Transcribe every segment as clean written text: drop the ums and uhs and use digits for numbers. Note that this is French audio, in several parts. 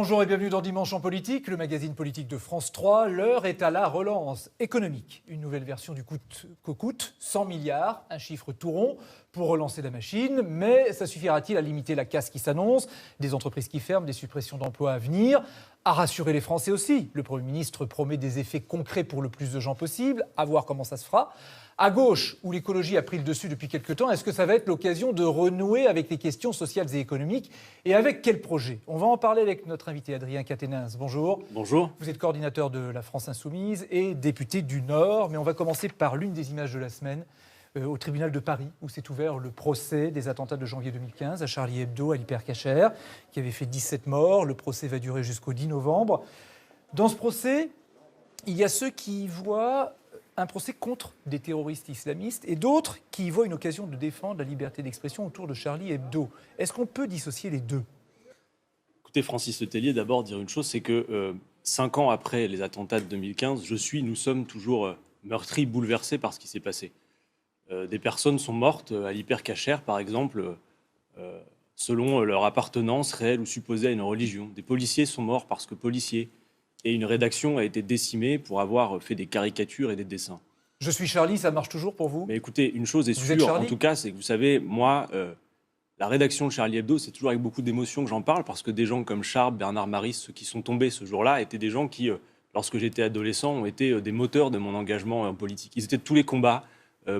Bonjour et bienvenue dans Dimanche en politique, le magazine politique de France 3. L'heure est à la relance économique. Une nouvelle version du coûte que coûte, 100 milliards, un chiffre tout rond pour relancer la machine. Mais ça suffira-t-il à limiter la casse qui s'annonce, des entreprises qui ferment, des suppressions d'emplois à venir, à rassurer les Français aussi? Le Premier ministre promet des effets concrets pour le plus de gens possible, à voir comment ça se fera. À gauche, où l'écologie a pris le dessus depuis quelques temps, est-ce que ça va être l'occasion de renouer avec les questions sociales et économiques? Et avec quel projet? On va en parler avec notre invité Adrien Quatennens. Bonjour. Bonjour. Vous êtes coordinateur de la France Insoumise et député du Nord. Mais on va commencer par l'une des images de la semaine, au tribunal de Paris, où s'est ouvert le procès des attentats de janvier 2015 à Charlie Hebdo, à l'Hyper-Cacher, qui avait fait 17 morts. Le procès va durer jusqu'au 10 novembre. Dans ce procès, il y a ceux qui voient un procès contre des terroristes islamistes et d'autres qui y voient une occasion de défendre la liberté d'expression autour de Charlie Hebdo. Est-ce qu'on peut dissocier les deux? Écoutez, Francis Letellier, d'abord dire une chose, c'est que 5 ans après les attentats de 2015, nous sommes toujours meurtris, bouleversés par ce qui s'est passé. Des personnes sont mortes à l'Hyper-Cacher, par exemple, selon leur appartenance réelle ou supposée à une religion. Des policiers sont morts parce que policiers. Et une rédaction a été décimée pour avoir fait des caricatures et des dessins. Je suis Charlie, ça marche toujours pour vous? Mais écoutez, une chose est sûre, en tout cas, c'est que vous savez, moi, la rédaction de Charlie Hebdo, c'est toujours avec beaucoup d'émotion que j'en parle, parce que des gens comme Charb, Bernard Maris, ceux qui sont tombés ce jour-là, étaient des gens qui, lorsque j'étais adolescent, ont été des moteurs de mon engagement politique. Ils étaient de tous les combats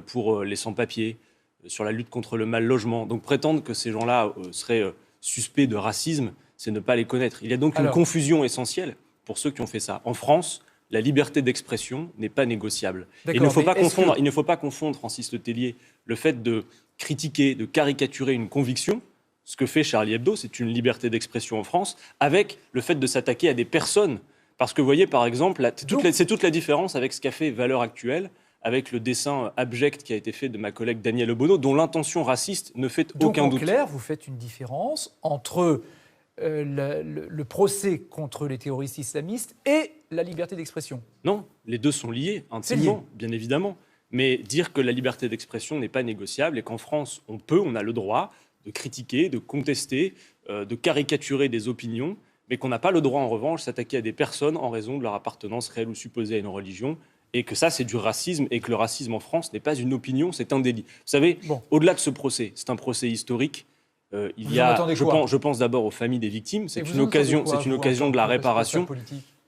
pour les sans-papiers, sur la lutte contre le mal-logement. Donc prétendre que ces gens-là seraient suspects de racisme, c'est ne pas les connaître. Il y a donc une confusion essentielle pour ceux qui ont fait ça. En France, la liberté d'expression n'est pas négociable. Il ne faut pas confondre, Francis Letellier, le fait de critiquer, de caricaturer une conviction, ce que fait Charlie Hebdo, c'est une liberté d'expression en France, avec le fait de s'attaquer à des personnes. Parce que vous voyez, par exemple, c'est toute la différence avec ce qu'a fait Valeurs Actuelles, avec le dessin abject qui a été fait de ma collègue Danielle Obono, dont l'intention raciste ne fait aucun doute. Donc en clair, vous faites une différence entre le procès contre les terroristes islamistes et la liberté d'expression? Non, les deux sont liés, intimement, bien évidemment. Mais dire que la liberté d'expression n'est pas négociable et qu'en France, on a le droit de critiquer, de contester, de caricaturer des opinions, mais qu'on n'a pas le droit, en revanche, de s'attaquer à des personnes en raison de leur appartenance réelle ou supposée à une religion, et que ça, c'est du racisme, et que le racisme en France n'est pas une opinion, c'est un délit. Vous savez, au-delà de ce procès, c'est un procès historique. Je pense d'abord aux familles des victimes. C'est une occasion de la réparation.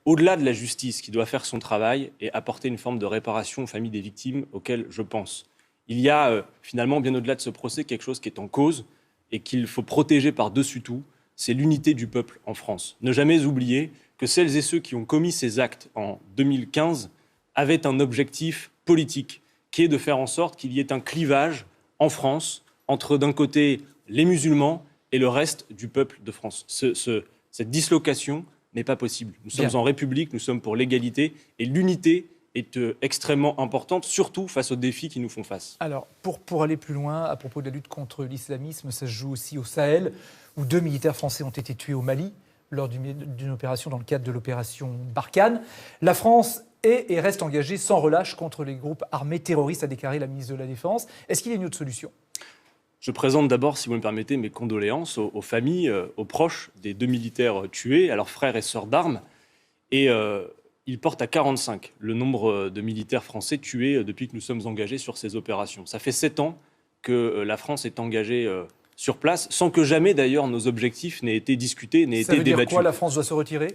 Au-delà de la justice qui doit faire son travail et apporter une forme de réparation aux familles des victimes auxquelles je pense. Il y a finalement, bien au-delà de ce procès, quelque chose qui est en cause et qu'il faut protéger par-dessus tout, c'est l'unité du peuple en France. Ne jamais oublier que celles et ceux qui ont commis ces actes en 2015 avaient un objectif politique, qui est de faire en sorte qu'il y ait un clivage en France entre, d'un côté, les musulmans et le reste du peuple de France. Cette dislocation n'est pas possible. Nous sommes en République, nous sommes pour l'égalité, et l'unité est extrêmement importante, surtout face aux défis qui nous font face. Alors, pour aller plus loin, à propos de la lutte contre l'islamisme, ça se joue aussi au Sahel, où 2 militaires français ont été tués au Mali, lors d'une opération dans le cadre de l'opération Barkhane. La France est et reste engagée sans relâche contre les groupes armés terroristes, a déclaré la ministre de la Défense. Est-ce qu'il y a une autre solution? Je présente d'abord, si vous me permettez, mes condoléances aux familles, aux proches des 2 militaires tués, à leurs frères et sœurs d'armes. Et il porte à 45 le nombre de militaires français tués depuis que nous sommes engagés sur ces opérations. Ça fait 7 ans que la France est engagée sur place, sans que jamais d'ailleurs nos objectifs n'aient été discutés, n'aient été débattus. Ça veut dire quoi, la France doit se retirer?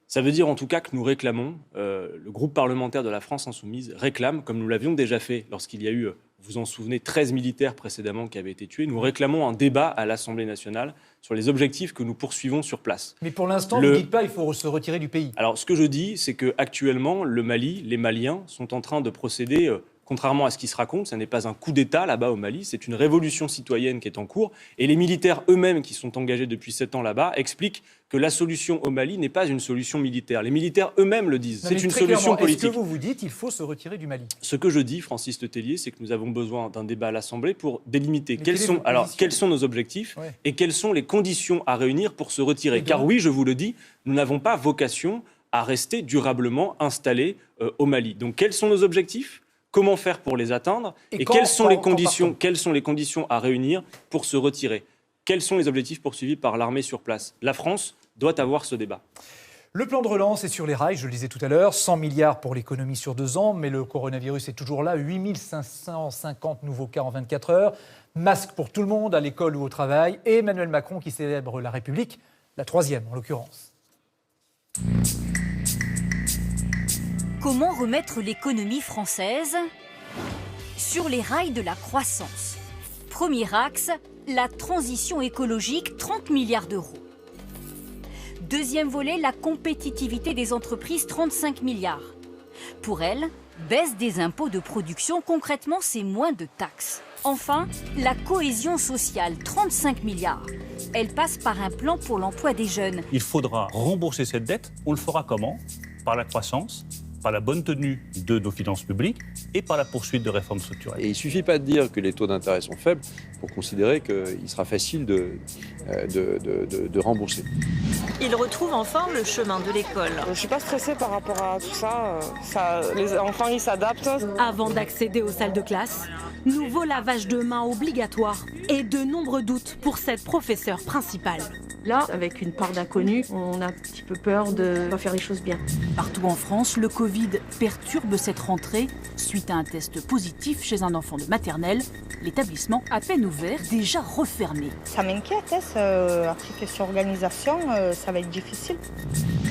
Ça veut dire en tout cas que nous réclamons, le groupe parlementaire de la France Insoumise réclame, comme nous l'avions déjà fait lorsqu'il y a eu, vous en souvenez, 13 militaires précédemment qui avaient été tués, nous réclamons un débat à l'Assemblée nationale sur les objectifs que nous poursuivons sur place. Mais pour l'instant, vous ne dites pas qu'il faut se retirer du pays. Alors ce que je dis, c'est qu'actuellement, le Mali, les Maliens sont en train de procéder... Contrairement à ce qui se raconte, ce n'est pas un coup d'État là-bas au Mali, c'est une révolution citoyenne qui est en cours. Et les militaires eux-mêmes qui sont engagés depuis 7 ans là-bas expliquent que la solution au Mali n'est pas une solution militaire. Les militaires eux-mêmes le disent, c'est une solution politique. Est-ce que vous dites qu'il faut se retirer du Mali? Ce que je dis, Francis Letellier, c'est que nous avons besoin d'un débat à l'Assemblée pour délimiter quels sont nos objectifs et quelles sont les conditions à réunir pour se retirer. Car oui, je vous le dis, nous n'avons pas vocation à rester durablement installés au Mali. Donc quels sont nos objectifs ? Comment faire pour les atteindre et quelles sont les conditions à réunir pour se retirer? Quels sont les objectifs poursuivis par l'armée sur place? La France doit avoir ce débat. Le plan de relance est sur les rails, je le disais tout à l'heure, 100 milliards pour l'économie sur 2 ans, mais le coronavirus est toujours là, 8550 nouveaux cas en 24 heures, masque pour tout le monde, à l'école ou au travail, et Emmanuel Macron qui célèbre la République, la 3e en l'occurrence. Comment remettre l'économie française sur les rails de la croissance? Premier axe, la transition écologique, 30 milliards d'euros. Deuxième volet, la compétitivité des entreprises, 35 milliards. Pour elles, baisse des impôts de production, concrètement, c'est moins de taxes. Enfin, la cohésion sociale, 35 milliards. Elle passe par un plan pour l'emploi des jeunes. Il faudra rembourser cette dette. On le fera comment? Par la croissance, par la bonne tenue de nos finances publiques et par la poursuite de réformes structurelles. Et il ne suffit pas de dire que les taux d'intérêt sont faibles pour considérer qu'il sera facile de rembourser. Ils retrouvent enfin le chemin de l'école. Je ne suis pas stressée par rapport à tout ça. Les enfants, ils s'adaptent. Avant d'accéder aux salles de classe, nouveau lavage de mains obligatoire et de nombreux doutes pour cette professeure principale. Là, avec une part d'inconnu, on a un petit peu peur de ne pas faire les choses bien. Partout en France, le Covid perturbe cette rentrée. Suite à un test positif chez un enfant de maternelle, l'établissement, à peine ouvert, déjà refermé. Ça m'inquiète, après question organisation, ça va être difficile.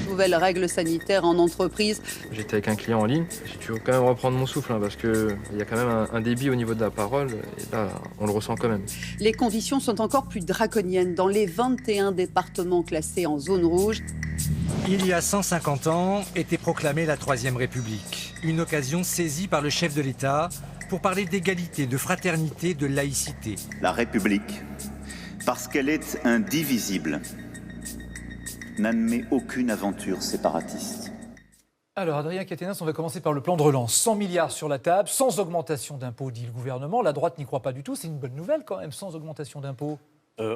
Nouvelles règles sanitaires en entreprise. J'étais avec un client en ligne, j'ai dû quand même reprendre mon souffle parce qu'il y a quand même un débit au niveau de la parole et là on le ressent quand même. Les conditions sont encore plus draconiennes dans les 21 départements classés en zone rouge. Il y a 150 ans était proclamée la Troisième République, une occasion saisie par le chef de l'État pour parler d'égalité, de fraternité, de laïcité. La République, parce qu'elle est indivisible, n'admet aucune aventure séparatiste. Alors, Adrien Quatennens, on va commencer par le plan de relance. 100 milliards sur la table, sans augmentation d'impôts, dit le gouvernement. La droite n'y croit pas du tout. C'est une bonne nouvelle quand même, sans augmentation d'impôts.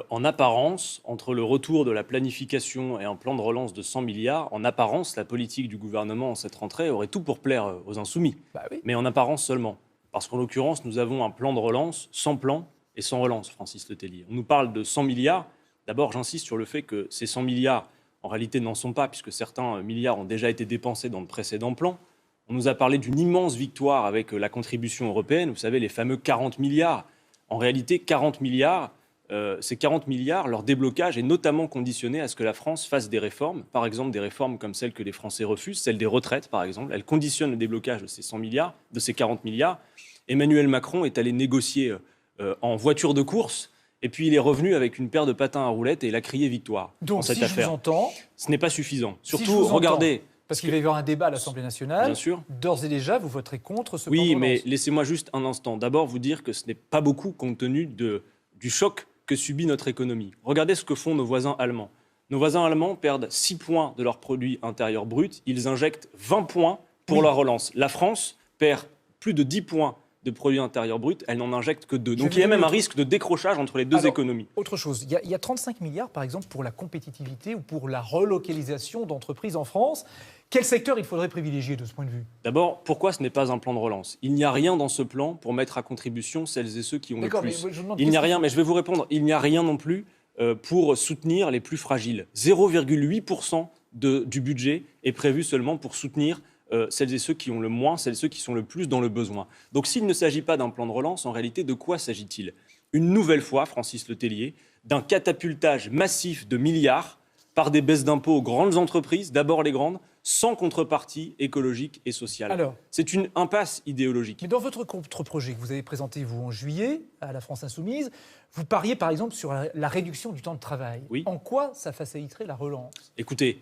En apparence, entre le retour de la planification et un plan de relance de 100 milliards, en apparence, la politique du gouvernement en cette rentrée aurait tout pour plaire aux insoumis. Oui. Mais en apparence seulement. Parce qu'en l'occurrence, nous avons un plan de relance sans plan et sans relance, Francis Letellier. On nous parle de 100 milliards. D'abord, j'insiste sur le fait que ces 100 milliards, en réalité, n'en sont pas, puisque certains milliards ont déjà été dépensés dans le précédent plan. On nous a parlé d'une immense victoire avec la contribution européenne, vous savez, les fameux 40 milliards. En réalité, 40 milliards, ces 40 milliards, leur déblocage est notamment conditionné à ce que la France fasse des réformes, par exemple des réformes comme celles que les Français refusent, celle des retraites, par exemple. Elle conditionne le déblocage de ces 100 milliards, de ces 40 milliards. Emmanuel Macron est allé négocier en voiture de course. Et puis il est revenu avec une paire de patins à roulettes et il a crié victoire. Donc, dans cette si affaire. je vous entends, ce n'est pas suffisant. Surtout, si je vous regardez. Parce qu'il va y avoir un débat à l'Assemblée nationale. Bien sûr. D'ores et déjà, vous voterez contre ce plan de Oui, relance. mais laissez-moi juste un instant. D'abord, vous dire que ce n'est pas beaucoup compte tenu du choc que subit notre économie. Regardez ce que font nos voisins allemands. Nos voisins allemands perdent 6 points de leur produit intérieur brut. Ils injectent 20 points pour la relance. La France perd plus de 10 points de produit intérieur brut, elle n'en injecte que 2. Donc il y a même un risque de décrochage entre les deux économies. Autre chose, il y a 35 milliards par exemple pour la compétitivité ou pour la relocalisation d'entreprises en France. Quel secteur il faudrait privilégier de ce point de vue? D'abord, pourquoi ce n'est pas un plan de relance? Il n'y a rien dans ce plan pour mettre à contribution celles et ceux qui ont le plus. Il n'y a rien, mais je vais vous répondre, il n'y a rien non plus pour soutenir les plus fragiles. 0,8% du budget est prévu seulement pour soutenir celles et ceux qui ont le moins, celles et ceux qui sont le plus dans le besoin. Donc s'il ne s'agit pas d'un plan de relance, en réalité, de quoi s'agit-il? Une nouvelle fois, Francis Letellier, d'un catapultage massif de milliards par des baisses d'impôts aux grandes entreprises, d'abord les grandes, sans contrepartie écologique et sociale. C'est une impasse idéologique. Mais dans votre contre-projet que vous avez présenté, vous, en juillet, à la France Insoumise, vous pariez par exemple sur la réduction du temps de travail. Oui. En quoi ça faciliterait la relance? Écoutez,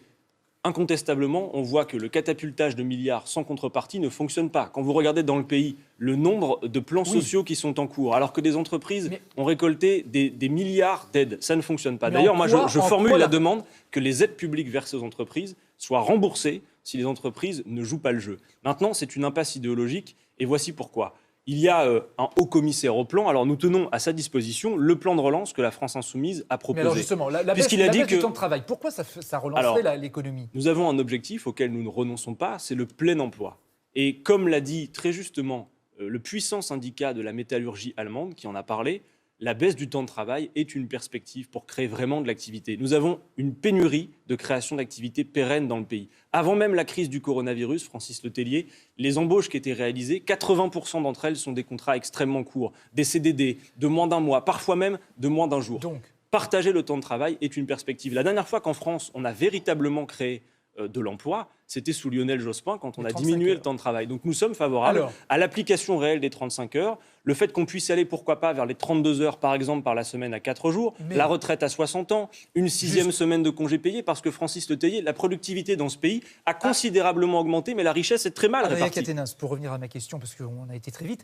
incontestablement, on voit que le catapultage de milliards sans contrepartie ne fonctionne pas. Quand vous regardez dans le pays le nombre de plans sociaux qui sont en cours, alors que des entreprises ont récolté des milliards d'aides, ça ne fonctionne pas. D'ailleurs, moi, je formule la demande que les aides publiques versées aux entreprises soient remboursées si les entreprises ne jouent pas le jeu. Maintenant, c'est une impasse idéologique, et voici pourquoi. Il y a un haut commissaire au plan. Alors nous tenons à sa disposition le plan de relance que la France Insoumise a proposé. Mais alors justement, la baisse du temps de travail, pourquoi ça relancerait l'économie? Nous avons un objectif auquel nous ne renonçons pas, c'est le plein emploi. Et comme l'a dit très justement le puissant syndicat de la métallurgie allemande qui en a parlé, la baisse du temps de travail est une perspective pour créer vraiment de l'activité. Nous avons une pénurie de création d'activités pérennes dans le pays. Avant même la crise du coronavirus, Francis Letellier, les embauches qui étaient réalisées, 80% d'entre elles sont des contrats extrêmement courts, des CDD de moins d'un mois, parfois même de moins d'un jour. Donc, partager le temps de travail est une perspective. La dernière fois qu'en France, on a véritablement créé de l'emploi, c'était sous Lionel Jospin quand on a diminué le temps de travail. Donc nous sommes favorables à l'application réelle des 35 heures, le fait qu'on puisse aller, pourquoi pas, vers les 32 heures, par exemple, par la semaine à 4 jours, la retraite à 60 ans, une 6e semaine de congé payé, parce que Francis Letellier, la productivité dans ce pays a considérablement augmenté, mais la richesse est très mal répartie. Caténas, pour revenir à ma question, parce qu'on a été très vite,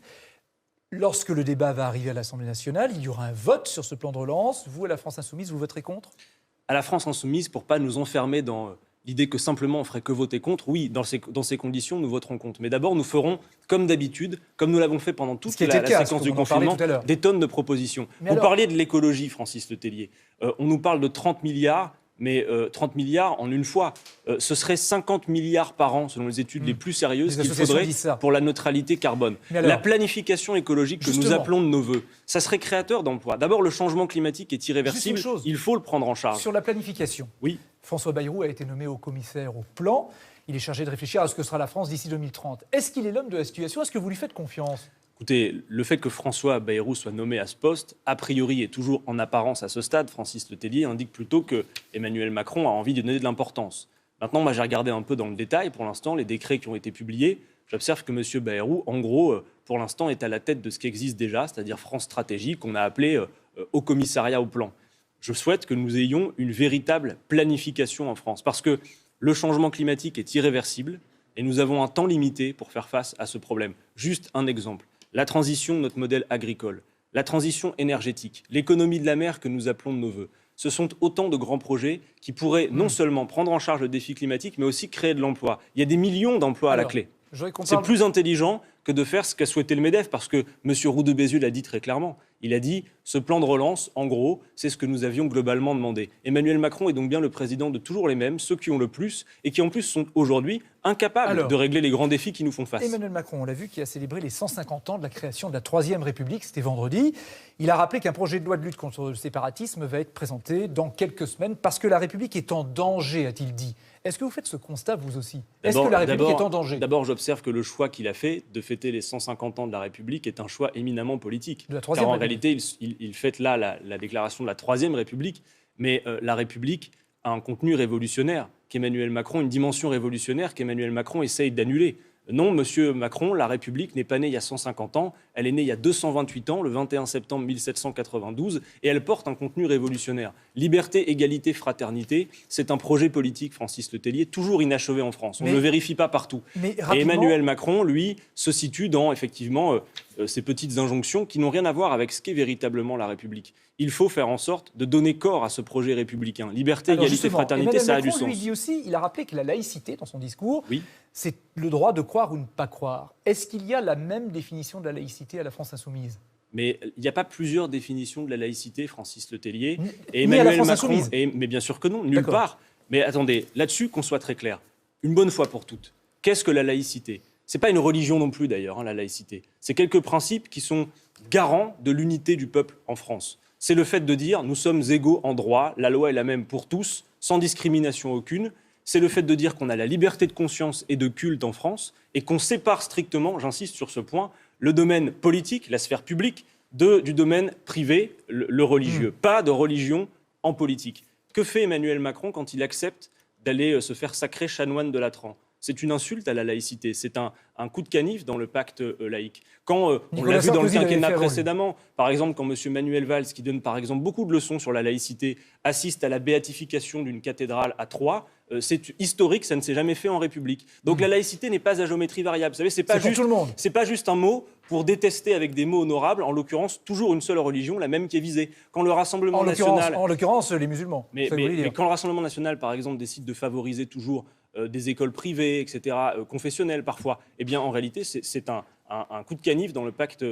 lorsque le débat va arriver à l'Assemblée nationale, il y aura un vote sur ce plan de relance. Vous, à la France Insoumise, vous voterez contre ? À la France Insoumise, pour ne pas nous enfermer dans l'idée que simplement on ferait que voter contre, oui, dans ces conditions, nous voterons contre. Mais d'abord, nous ferons, comme d'habitude, comme nous l'avons fait pendant toute la séquence du confinement, des tonnes de propositions. Vous parliez de l'écologie, Francis Letellier. On nous parle de 30 milliards, mais 30 milliards en une fois. Ce serait 50 milliards par an, selon les études les plus sérieuses, qu'il faudrait pour la neutralité carbone. La planification écologique que nous appelons de nos voeux, ça serait créateur d'emplois. D'abord, le changement climatique est irréversible, il faut le prendre en charge. Sur la planification, oui. François Bayrou a été nommé au commissaire au plan. Il est chargé de réfléchir à ce que sera la France d'ici 2030. Est-ce qu'il est l'homme de la situation ? Est-ce que vous lui faites confiance ? Écoutez, le fait que François Bayrou soit nommé à ce poste, a priori et toujours en apparence à ce stade, Francis Letellier indique plutôt que Emmanuel Macron a envie de donner de l'importance. Maintenant, moi j'ai regardé un peu dans le détail, pour l'instant, les décrets qui ont été publiés. J'observe que M. Bayrou, en gros, pour l'instant, est à la tête de ce qui existe déjà, c'est-à-dire France Stratégie, qu'on a appelé Haut Commissariat au Plan. Je souhaite que nous ayons une véritable planification en France, parce que le changement climatique est irréversible et nous avons un temps limité pour faire face à ce problème. Juste un exemple. La transition de notre modèle agricole, la transition énergétique, l'économie de la mer que nous appelons de nos voeux. Ce sont autant de grands projets qui pourraient non seulement prendre en charge le défi climatique, mais aussi créer de l'emploi. Il y a des millions d'emplois à la clé. C'est plus intelligent que de faire ce qu'a souhaité le MEDEF, parce que M. Roux de Bézieux l'a dit très clairement. Il a dit « ce plan de relance, en gros, c'est ce que nous avions globalement demandé ». Emmanuel Macron est donc bien le président de toujours les mêmes, ceux qui ont le plus, et qui en plus sont aujourd'hui incapables de régler les grands défis qui nous font face. Emmanuel Macron, on l'a vu, qui a célébré les 150 ans de la création de la Troisième République, c'était vendredi. Il a rappelé qu'un projet de loi de lutte contre le séparatisme va être présenté dans quelques semaines, parce que la République est en danger, a-t-il dit. Est-ce que vous faites ce constat, vous aussi ? Est-ce que la République est en danger ? D'abord, j'observe que le choix qu'il a fait de fêter les 150 ans de la République est un choix éminemment politique. Car en réalité, il fête là la déclaration de la Troisième République, mais la République a un contenu révolutionnaire qu'Emmanuel Macron, une dimension révolutionnaire qu'Emmanuel Macron essaye d'annuler. Non, Monsieur Macron, la République n'est pas née il y a 150 ans, elle est née il y a 228 ans, le 21 septembre 1792, et elle porte un contenu révolutionnaire. Liberté, égalité, fraternité, c'est un projet politique, Francis Letellier, toujours inachevé en France. On ne le vérifie pas partout. Et Emmanuel Macron, lui, se situe dans, effectivement, ces petites injonctions qui n'ont rien à voir avec ce qu'est véritablement la République. Il faut faire en sorte de donner corps à ce projet républicain. Liberté, égalité, fraternité, ça a du sens. Lui dit aussi, il a rappelé que la laïcité, dans son discours, c'est le droit de croire ou ne pas croire. Est-ce qu'il y a la même définition de la laïcité à la France Insoumise ? Mais il n'y a pas plusieurs définitions de la laïcité, Francis Letellier. Et Emmanuel Macron, mais bien sûr que non, nulle part. Mais attendez, là-dessus, qu'on soit très clair. Une bonne fois pour toutes, qu'est-ce que la laïcité ? Ce n'est pas une religion non plus, d'ailleurs, la laïcité. C'est quelques principes qui sont garants de l'unité du peuple en France. C'est le fait de dire nous sommes égaux en droit, la loi est la même pour tous, sans discrimination aucune. C'est le fait de dire qu'on a la liberté de conscience et de culte en France et qu'on sépare strictement, j'insiste sur ce point, le domaine politique, la sphère publique, du domaine privé, le religieux. Pas de religion en politique. Que fait Emmanuel Macron quand il accepte d'aller se faire sacrer chanoine de Latran ? C'est une insulte à la laïcité, c'est un coup de canif dans le pacte laïque. Quand on l'a vu dans le quinquennat précédemment, par exemple quand M. Manuel Valls, qui donne par exemple beaucoup de leçons sur la laïcité, assiste à la béatification d'une cathédrale à Troyes, c'est historique, ça ne s'est jamais fait en République. Donc la laïcité n'est pas à géométrie variable. Vous savez, c'est pas juste un mot pour détester avec des mots honorables, en l'occurrence toujours une seule religion, la même qui est visée. Quand le Rassemblement national, en l'occurrence les musulmans. Mais quand le Rassemblement national, par exemple, décide de favoriser toujours des écoles privées, etc., confessionnelles parfois, eh bien en réalité c'est un coup de canif dans le pacte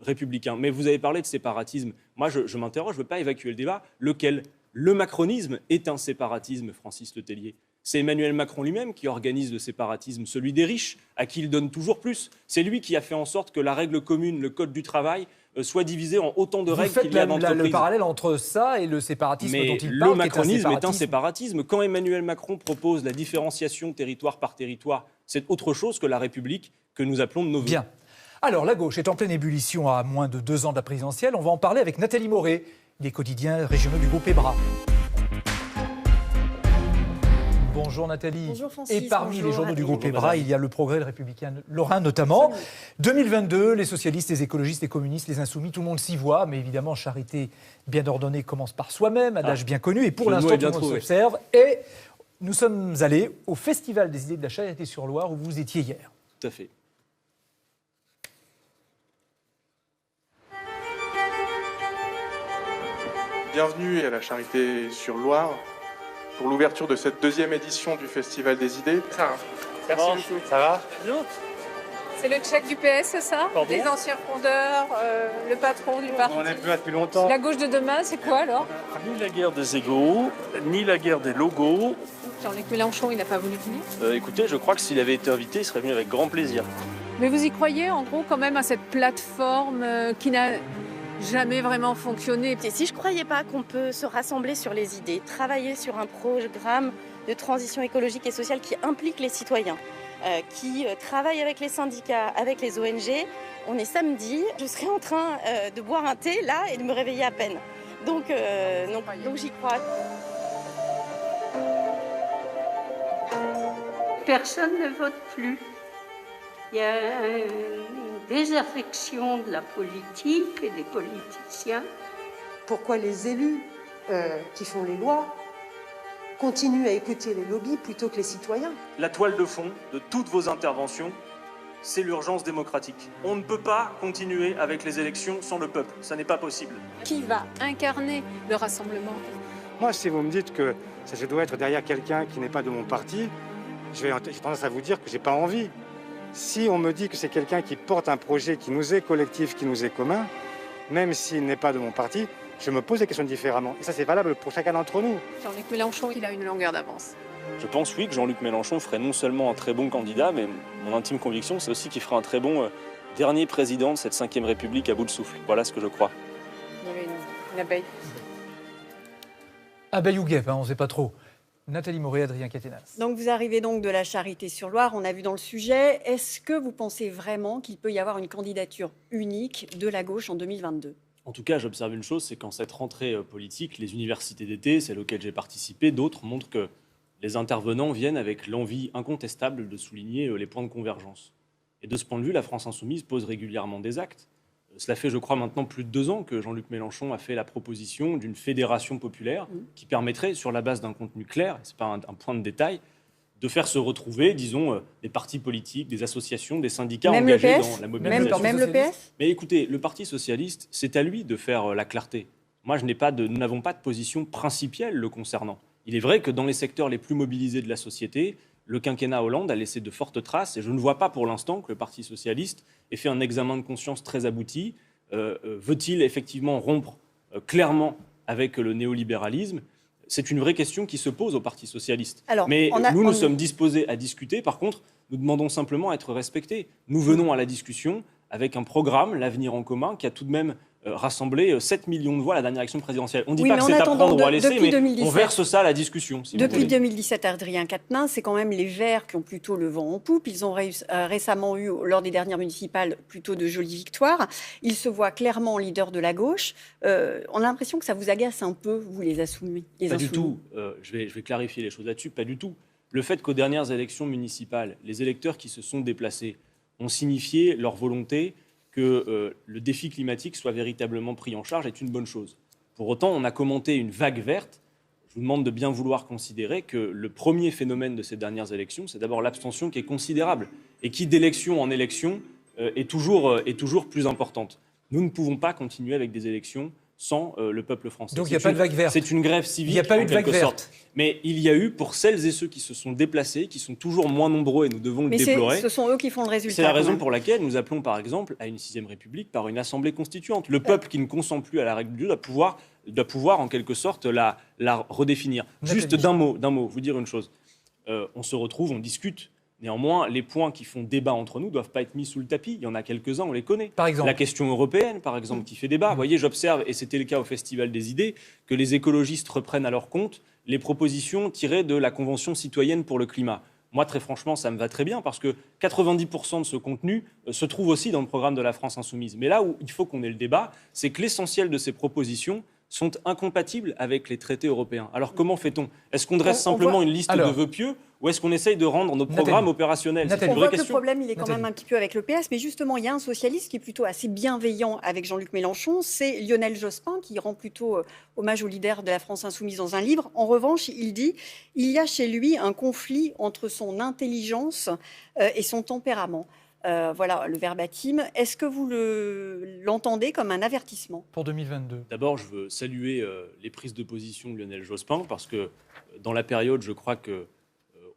républicain. Mais vous avez parlé de séparatisme. Moi je m'interroge, je ne veux pas évacuer le débat. Lequel ? Le macronisme est un séparatisme, Francis Letellier. C'est Emmanuel Macron lui-même qui organise le séparatisme, celui des riches, à qui il donne toujours plus. C'est lui qui a fait en sorte que la règle commune, le code du travail, soit divisé en autant de règles qu'il qu'il y a d'entreprises. Le parallèle entre ça et le séparatisme dont il le parle, macronisme est un séparatisme. Quand Emmanuel Macron propose la différenciation territoire par territoire, c'est autre chose que la République que nous appelons de nos vœux. Bien. Alors, la gauche est en pleine ébullition à moins de 2 ans de la présidentielle. On va en parler avec Nathalie Moret, des quotidiens régionaux du groupe EBRA. Bonjour Nathalie. Bonjour Francis. Et parmi les journaux du groupe EBRA, il y a Le Progrès, Le Républicain Lorrain notamment. 2022, les socialistes, les écologistes, les communistes, les insoumis, tout le monde s'y voit. Mais évidemment, charité bien ordonnée commence par soi-même, adage bien connu. Et pour l'instant, tout le monde s'observe. Et nous sommes allés au Festival des idées de la Charité-sur-Loire où vous étiez hier. Tout à fait. Bienvenue à la Charité-sur-Loire pour l'ouverture de cette 2e édition du Festival des idées. Merci beaucoup. Ça va? C'est le tchèque du PS, c'est ça? Pardon? Les anciens fondeurs, le patron du parti. On n'est plus là depuis longtemps. La gauche de demain, c'est quoi alors? Ni la guerre des égos, ni la guerre des logos. Jean-Luc Mélenchon, il n'a pas voulu venir? Écoutez, je crois que s'il avait été invité, il serait venu avec grand plaisir. Mais vous y croyez en gros quand même à cette plateforme qui n'a jamais vraiment fonctionné? Et si je ne croyais pas qu'on peut se rassembler sur les idées, travailler sur un programme de transition écologique et sociale qui implique les citoyens, qui travaille avec les syndicats, avec les ONG, on est samedi, je serai en train de boire un thé là et de me réveiller à peine. Donc j'y crois. Personne ne vote plus. Il y a une désaffection de la politique et des politiciens. Pourquoi les élus qui font les lois continuent à écouter les lobbies plutôt que les citoyens? La toile de fond de toutes vos interventions, c'est l'urgence démocratique. On ne peut pas continuer avec les élections sans le peuple. Ça n'est pas possible. Qui va incarner le rassemblement? Moi, si vous me dites que ça doit être derrière quelqu'un qui n'est pas de mon parti, j'ai tendance à vous dire que j'ai pas envie. Si on me dit que c'est quelqu'un qui porte un projet qui nous est collectif, qui nous est commun, même s'il n'est pas de mon parti, je me pose des questions différemment. Et ça, c'est valable pour chacun d'entre nous. Jean-Luc Mélenchon, il a une longueur d'avance. Je pense, oui, que Jean-Luc Mélenchon ferait non seulement un très bon candidat, mais mon intime conviction, c'est aussi qu'il ferait un très bon dernier président de cette 5e République à bout de souffle. Voilà ce que je crois. Il y avait une abeille. Abeille ou guêpe, on ne sait pas trop. Nathalie Moret, Adrien Quatennens. Donc vous arrivez donc de la Charité-sur-Loire, on a vu dans le sujet. Est-ce que vous pensez vraiment qu'il peut y avoir une candidature unique de la gauche en 2022 ? En tout cas, j'observe une chose, c'est qu'en cette rentrée politique, les universités d'été, celles auxquelles j'ai participé, d'autres montrent que les intervenants viennent avec l'envie incontestable de souligner les points de convergence. Et de ce point de vue, la France Insoumise pose régulièrement des actes. Cela fait, je crois, maintenant plus de 2 ans que Jean-Luc Mélenchon a fait la proposition d'une fédération populaire qui permettrait, sur la base d'un contenu clair, ce n'est pas un point de détail, de faire se retrouver, disons, des partis politiques, des associations, des syndicats engagés dans la mobilisation. Même le PS ? Mais écoutez, le Parti socialiste, c'est à lui de faire la clarté. Moi, nous n'avons pas de position principielle le concernant. Il est vrai que dans les secteurs les plus mobilisés de la société, le quinquennat Hollande a laissé de fortes traces et je ne vois pas pour l'instant que le Parti socialiste ait fait un examen de conscience très abouti. Veut-il effectivement rompre clairement avec le néolibéralisme ? C'est une vraie question qui se pose au Parti socialiste. Mais nous sommes disposés à discuter. Par contre, nous demandons simplement à être respectés. Nous venons à la discussion avec un programme, l'Avenir en commun, qui a tout de même rassemblé 7 millions de voix à la dernière élection présidentielle. On ne dit pas que c'est à prendre ou à laisser, mais 2017, on verse ça à la discussion. Depuis 2017, Adrien Quatennens, c'est quand même les Verts qui ont plutôt le vent en poupe. Ils ont récemment eu, lors des dernières municipales, plutôt de jolies victoires. Ils se voient clairement leader de la gauche. On a l'impression que ça vous agace un peu, vous, les insoumis. Pas du tout. Je vais clarifier les choses là-dessus. Pas du tout. Le fait qu'aux dernières élections municipales, les électeurs qui se sont déplacés ont signifié leur volonté que le défi climatique soit véritablement pris en charge est une bonne chose. Pour autant, on a commenté une vague verte. Je vous demande de bien vouloir considérer que le premier phénomène de ces dernières élections, c'est d'abord l'abstention qui est considérable et qui, d'élection en élection, est toujours plus importante. Nous ne pouvons pas continuer avec des élections sans le peuple français. Donc il n'y a pas de vague verte. C'est une grève civique. Il n'y a pas eu de vague verte. Mais il y a eu, pour celles et ceux qui se sont déplacés, qui sont toujours moins nombreux et nous devons le déplorer. Ce sont eux qui font le résultat. C'est la raison pour laquelle nous appelons par exemple à une 6e République par une assemblée constituante. Le peuple qui ne consent plus à la règle du jeu doit pouvoir en quelque sorte la redéfinir. Juste d'un mot, vous dire une chose. On se retrouve, on discute Néanmoins, les points qui font débat entre nous ne doivent pas être mis sous le tapis. Il y en a quelques-uns, on les connaît. Par exemple. La question européenne, par exemple, qui fait débat. Vous voyez, j'observe, et c'était le cas au Festival des idées, que les écologistes reprennent à leur compte les propositions tirées de la Convention citoyenne pour le climat. Moi, très franchement, ça me va très bien parce que 90% de ce contenu se trouve aussi dans le programme de la France Insoumise. Mais là où il faut qu'on ait le débat, c'est que l'essentiel de ces propositions sont incompatibles avec les traités européens. Alors comment fait-on? Est-ce qu'on dresse simplement une liste de vœux pieux ou est-ce qu'on essaye de rendre nos programmes opérationnels? On voit que le problème, il est quand même un petit peu avec le PS, mais justement, il y a un socialiste qui est plutôt assez bienveillant avec Jean-Luc Mélenchon, c'est Lionel Jospin, qui rend plutôt hommage au leader de la France Insoumise dans un livre. En revanche, il dit « Il y a chez lui un conflit entre son intelligence et son tempérament ». Voilà le verbatim. Est-ce que vous l'entendez comme un avertissement pour 2022? D'abord, je veux saluer les prises de position de Lionel Jospin parce que dans la période, je crois que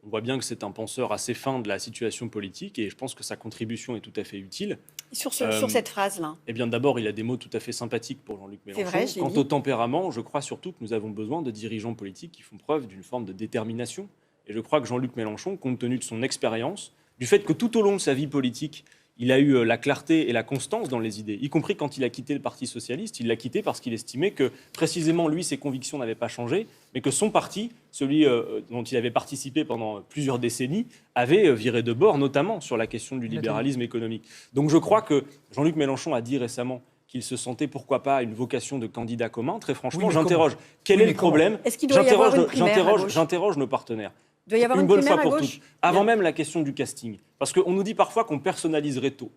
on voit bien que c'est un penseur assez fin de la situation politique et je pense que sa contribution est tout à fait utile. Sur cette phrase-là? Eh bien, d'abord, il a des mots tout à fait sympathiques pour Jean-Luc Mélenchon. Vrai, quant au tempérament, je crois surtout que nous avons besoin de dirigeants politiques qui font preuve d'une forme de détermination. Et je crois que Jean-Luc Mélenchon, compte tenu de son expérience, du fait que tout au long de sa vie politique, il a eu la clarté et la constance dans les idées, y compris quand il a quitté le Parti socialiste. Il l'a quitté parce qu'il estimait que, précisément, lui, ses convictions n'avaient pas changé, mais que son parti, celui dont il avait participé pendant plusieurs décennies, avait viré de bord, notamment sur la question du libéralisme économique. Donc je crois que Jean-Luc Mélenchon a dit récemment qu'il se sentait, pourquoi pas, une vocation de candidat commun. Très franchement, j'interroge. Quel est le problème? Est-ce qu'il doit y avoir une primaire à gauche? J'interroge nos partenaires. Il doit y avoir une bonne fois primaire pour à gauche? toutes. Avant même la question du casting. Parce qu'on nous dit parfois qu'on personnaliserait tout.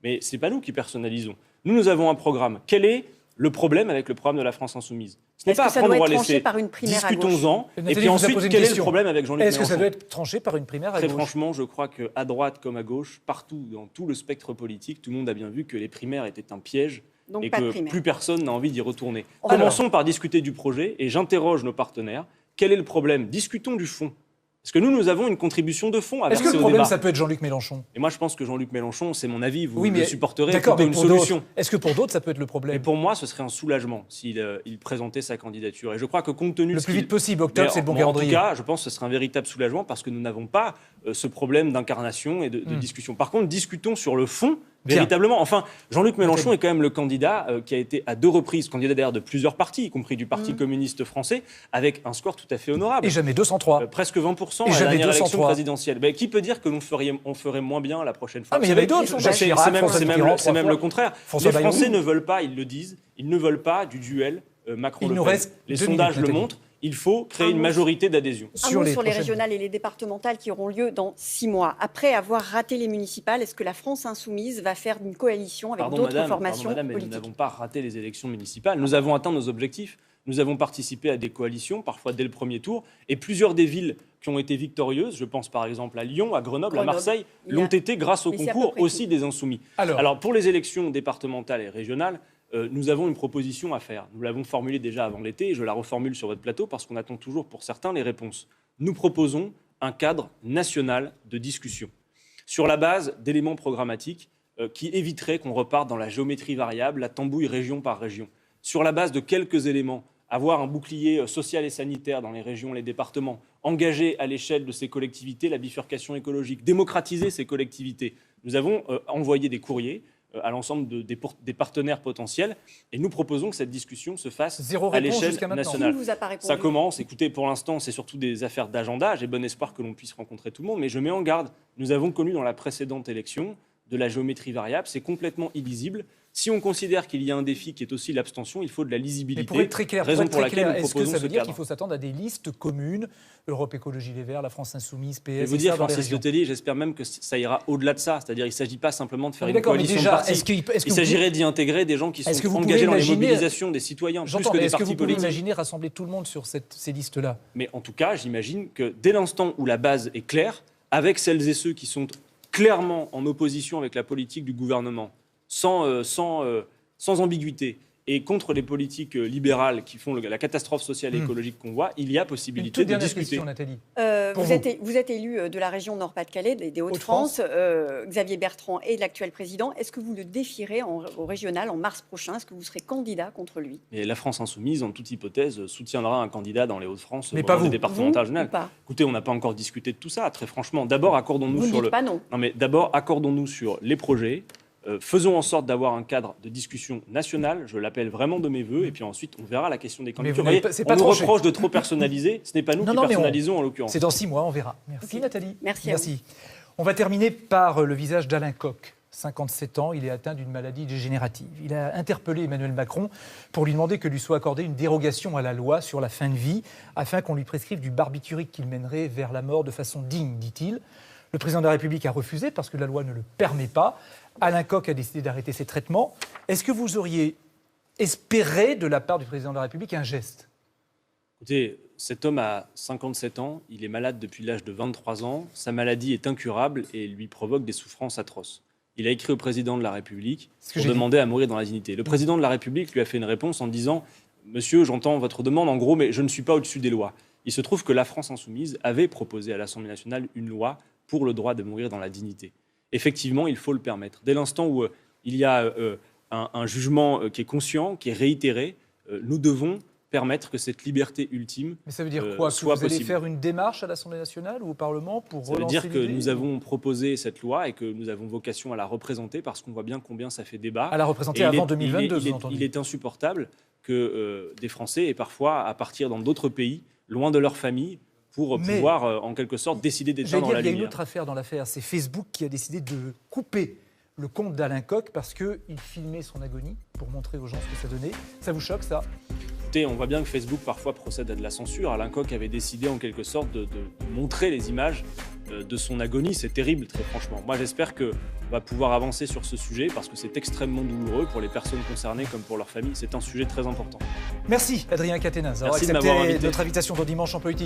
Mais ce n'est pas nous qui personnalisons. Nous avons un programme. Quel est le problème avec le programme de la France Insoumise? Ce n'est pas à prendre ou à laisser. Discutons-en. Et puis ensuite, quel est le problème avec Jean-Luc Mélenchon? Est-ce que ça doit être tranché par une primaire à gauche? Très franchement, je crois qu'à droite comme à gauche, partout, dans tout le spectre politique, tout le monde a bien vu que les primaires étaient un piège. Donc et pas que de primaire. Plus personne n'a envie d'y retourner. Commençons par discuter du projet et j'interroge nos partenaires. Quel est le problème? Discutons du fond. Parce que nous avons une contribution de fond à verser au débat. Est-ce que le problème, ça peut être Jean-Luc Mélenchon? Et moi, je pense que Jean-Luc Mélenchon, c'est mon avis, vous oui, le supporterez, d'accord, plutôt une solution. Est-ce que pour d'autres, ça peut être le problème? Mais pour moi, ce serait un soulagement s'il présentait sa candidature. Et je crois que compte tenu le plus vite possible, octobre, c'est le bon calendrier. En tout cas, je pense que ce serait un véritable soulagement parce que nous n'avons pas ce problème d'incarnation et de discussion. Par contre, discutons sur le fond. Véritablement. Enfin, Jean-Luc Mélenchon est quand même le candidat qui a été à 2 reprises, candidat d'ailleurs de plusieurs partis, y compris du Parti communiste français, avec un score tout à fait honorable. Et jamais 203. Presque 20% à la dernière élection présidentielle. Ben, qui peut dire que on ferait moins bien la prochaine fois? Ah, mais il y avait d'autres. C'est même le contraire. Les Français ne veulent pas, ils le disent, ils ne veulent pas du duel Macron-Le Pen. Les sondages le montrent. Il faut créer une majorité d'adhésion. Un mot sur les régionales et les départementales qui auront lieu dans 6 mois. Après avoir raté les municipales, est-ce que la France Insoumise va faire une coalition avec d'autres formations politiques? Nous n'avons pas raté les élections municipales. Nous avons atteint nos objectifs. Nous avons participé à des coalitions, parfois dès le premier tour. Et plusieurs des villes qui ont été victorieuses, je pense par exemple à Lyon, à Grenoble, à Marseille, l'ont été grâce au concours aussi des Insoumis. Alors pour les élections départementales et régionales, nous avons une proposition à faire. Nous l'avons formulée déjà avant l'été et je la reformule sur votre plateau parce qu'on attend toujours pour certains les réponses. Nous proposons un cadre national de discussion sur la base d'éléments programmatiques qui éviteraient qu'on reparte dans la géométrie variable, la tambouille région par région. Sur la base de quelques éléments, avoir un bouclier social et sanitaire dans les régions et les départements, engager à l'échelle de ces collectivités la bifurcation écologique, démocratiser ces collectivités. Nous avons envoyé des courriers à l'ensemble des partenaires potentiels. Et nous proposons que cette discussion se fasse à l'échelle nationale. Qui vous a pas répondu? Ça commence. Écoutez, pour l'instant, c'est surtout des affaires d'agenda. J'ai bon espoir que l'on puisse rencontrer tout le monde. Mais je mets en garde. Nous avons connu dans la précédente élection de la géométrie variable. C'est complètement illisible. Si on considère qu'il y a un défi qui est aussi l'abstention, il faut de la lisibilité. Mais pour être très clair, raison pour laquelle nous est-ce que proposons ça veut ce dire cadre. qu'il faut s'attendre à des listes communes, Europe Écologie Les Verts, la France Insoumise, PS, Je vais vous dire, Francis Letellier, j'espère même que ça ira au-delà de ça. C'est-à-dire qu'il ne s'agit pas simplement de faire une coalition de partis. Il s'agirait d'y intégrer des gens qui sont engagés dans les mobilisations des citoyens, plus que des partis politiques. Est-ce que vous pouvez imaginer rassembler tout le monde sur ces listes-là? Mais en tout cas, j'imagine que dès l'instant où la base est claire, avec celles et ceux qui sont clairement en opposition avec la politique du gouvernement, sans ambiguïté, et contre les politiques libérales qui font la catastrophe sociale et écologique qu'on voit, il y a possibilité de discuter. Question, Nathalie. Vous êtes élu de la région Nord-Pas-de-Calais, des Hauts-de-France. Xavier Bertrand est l'actuel président. Est-ce que vous le défierez au régional en mars prochain? Est-ce que vous serez candidat contre lui? Et la France Insoumise, en toute hypothèse, soutiendra un candidat dans les Hauts-de-France mais pas vous. Les départementales régionales. Écoutez, on n'a pas encore discuté de tout ça, très franchement. D'abord, accordons-nous sur d'abord, accordons-nous sur les projets. Faisons en sorte d'avoir un cadre de discussion nationale, je l'appelle vraiment de mes voeux, et puis ensuite on verra la question des candidatures. On nous reproche de trop personnaliser, ce n'est pas nous qui personnalisons en l'occurrence. C'est dans 6 mois, on verra. Merci Nathalie. Merci. On va terminer par le visage d'Alain Koch. 57 ans, il est atteint d'une maladie dégénérative. Il a interpellé Emmanuel Macron pour lui demander que lui soit accordée une dérogation à la loi sur la fin de vie, afin qu'on lui prescrive du barbiturique qu'il mènerait vers la mort de façon digne, dit-il. Le président de la République a refusé parce que la loi ne le permet pas. Alain Koch a décidé d'arrêter ses traitements. Est-ce que vous auriez espéré de la part du président de la République un geste? Écoutez, cet homme a 57 ans, il est malade depuis l'âge de 23 ans, sa maladie est incurable et lui provoque des souffrances atroces. Il a écrit au président de la République pour demander à mourir dans la dignité. Le président de la République lui a fait une réponse en disant « Monsieur, j'entends votre demande en gros, mais je ne suis pas au-dessus des lois ». Il se trouve que la France Insoumise avait proposé à l'Assemblée nationale une loi pour le droit de mourir dans la dignité. Effectivement, il faut le permettre. Dès l'instant où il y a un jugement qui est conscient, qui est réitéré, nous devons permettre que cette liberté ultime soit possible. Mais ça veut dire quoi? Que vous allez faire une démarche à l'Assemblée nationale ou au Parlement pour relancer l'idée? Ça veut dire que nous avons proposé cette loi et que nous avons vocation à la représenter parce qu'on voit bien combien ça fait débat. À la représenter avant 2022, il est insupportable que des Français aient parfois à partir dans d'autres pays, loin de leur famille, pour pouvoir, en quelque sorte, décider d'éteindre la lumière. Il y a une autre affaire dans l'affaire, c'est Facebook qui a décidé de couper le compte d'Alain Koch parce qu'il filmait son agonie pour montrer aux gens ce que ça donnait. Ça vous choque, ça? Écoutez, on voit bien que Facebook parfois procède à de la censure. Alain Koch avait décidé en quelque sorte de montrer les images de son agonie. C'est terrible, très franchement. Moi, j'espère qu'on va pouvoir avancer sur ce sujet parce que c'est extrêmement douloureux pour les personnes concernées comme pour leur famille. C'est un sujet très important. Merci Adrien Quatennens d'avoir accepté notre invitation dans Dimanche en politique.